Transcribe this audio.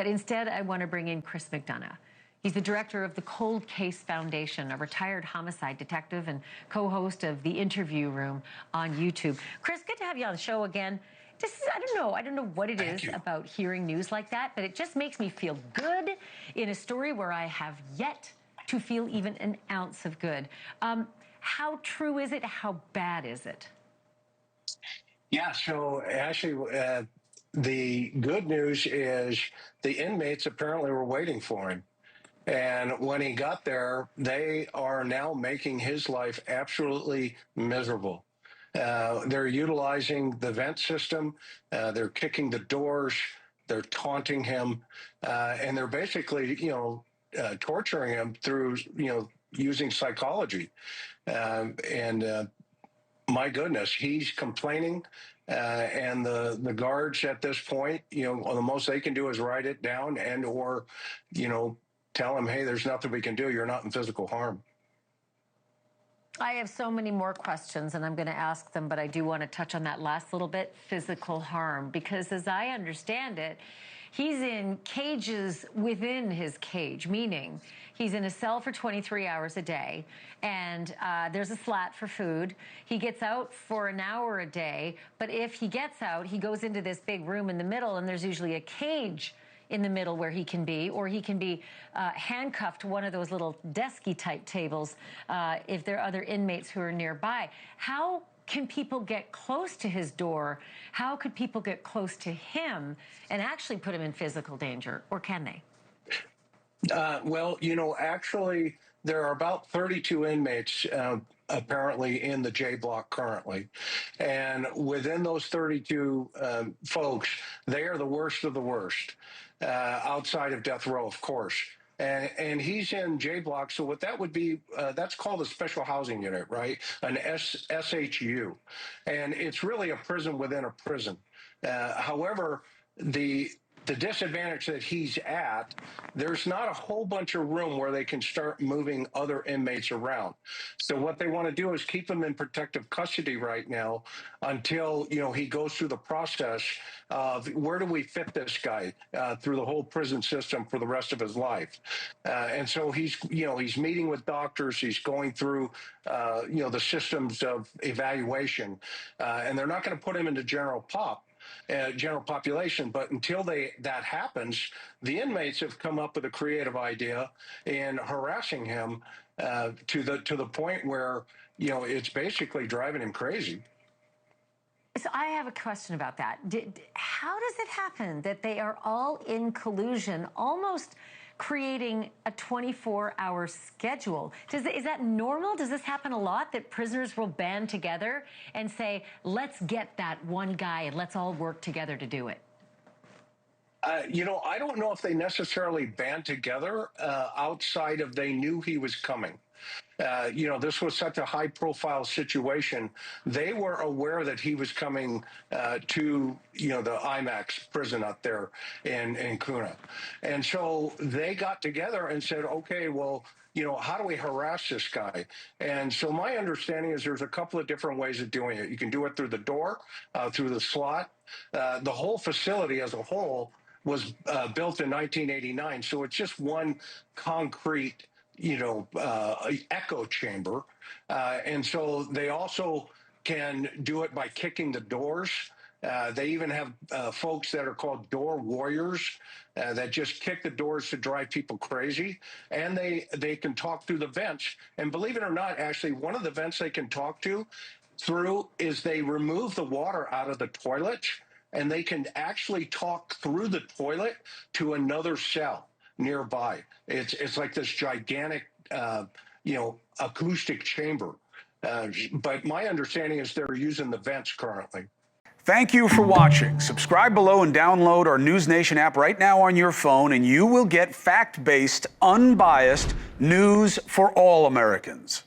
But instead, I want to bring in Chris McDonough. He's the director of the Cold Case Foundation, a retired homicide detective and co-host of The Interview Room on YouTube. Chris, good to have you on the show again. I don't know what it is about hearing news like that, but it just makes me feel good in a story where I have yet to feel even an ounce of good. How true is it? How bad is it? Yeah, so Ashleigh, the good news is the inmates apparently were waiting for him. And when he got there, they are now making his life absolutely miserable. They're utilizing the vent system. They're kicking the doors. They're taunting him. And they're basically, torturing him through, using psychology. My goodness, he's complaining. And the guards at this point, the most they can do is write it down or, tell him, hey, there's nothing we can do. You're not in physical harm. I have so many more questions, and I'm going to ask them, but I do want to touch on that last little bit, physical harm, because as I understand it, he's in cages within his cage, meaning he's in a cell for 23 hours a day, and there's a slat for food. He gets out for an hour a day, but if he gets out, he goes into this big room in the middle, and there's usually a cage in the middle where he can be, or he can be handcuffed to one of those little desky type tables if there are other inmates who are nearby. How can people get close to his door? How could people get close to him and actually put him in physical danger, or can they? Well, actually, there are about 32 inmates apparently in the J block currently. And within those 32 folks, they are the worst of the worst, outside of death row, of course. And he's in J block. So what that would be, that's called a special housing unit, right? An SHU. And it's really a prison within a prison. However, the disadvantage that he's at, there's not a whole bunch of room where they can start moving other inmates around. So what they want to do is keep him in protective custody right now until, he goes through the process of where do we fit this guy through the whole prison system for the rest of his life. And so he's meeting with doctors. He's going through, the systems of evaluation. And they're not going to put him into general population, but until that happens, the inmates have come up with a creative idea in harassing him to the point where it's basically driving him crazy. So I have a question about that. How does it happen that they are all in collusion, almost creating a 24-hour schedule? Is that normal? Does this happen a lot, that prisoners will band together and say, let's get that one guy and let's all work together to do it? I don't know if they necessarily band together outside of they knew he was coming. This was such a high-profile situation. They were aware that he was coming to, the IMAX prison up there in Kuna. And so they got together and said, okay, well, how do we harass this guy? And so my understanding is there's a couple of different ways of doing it. You can do it through the door, through the slot. The whole facility as a whole was built in 1989. So it's just one concrete echo chamber. And so they also can do it by kicking the doors. They even have folks that are called door warriors that just kick the doors to drive people crazy. And they can talk through the vents. And believe it or not, actually, one of the vents they can talk through is they remove the water out of the toilets, and they can actually talk through the toilet to another cell nearby. It's like this gigantic, acoustic chamber. But my understanding is they're using the vents currently. Thank you for watching. Subscribe below and download our NewsNation app right now on your phone, and you will get fact-based, unbiased news for all Americans.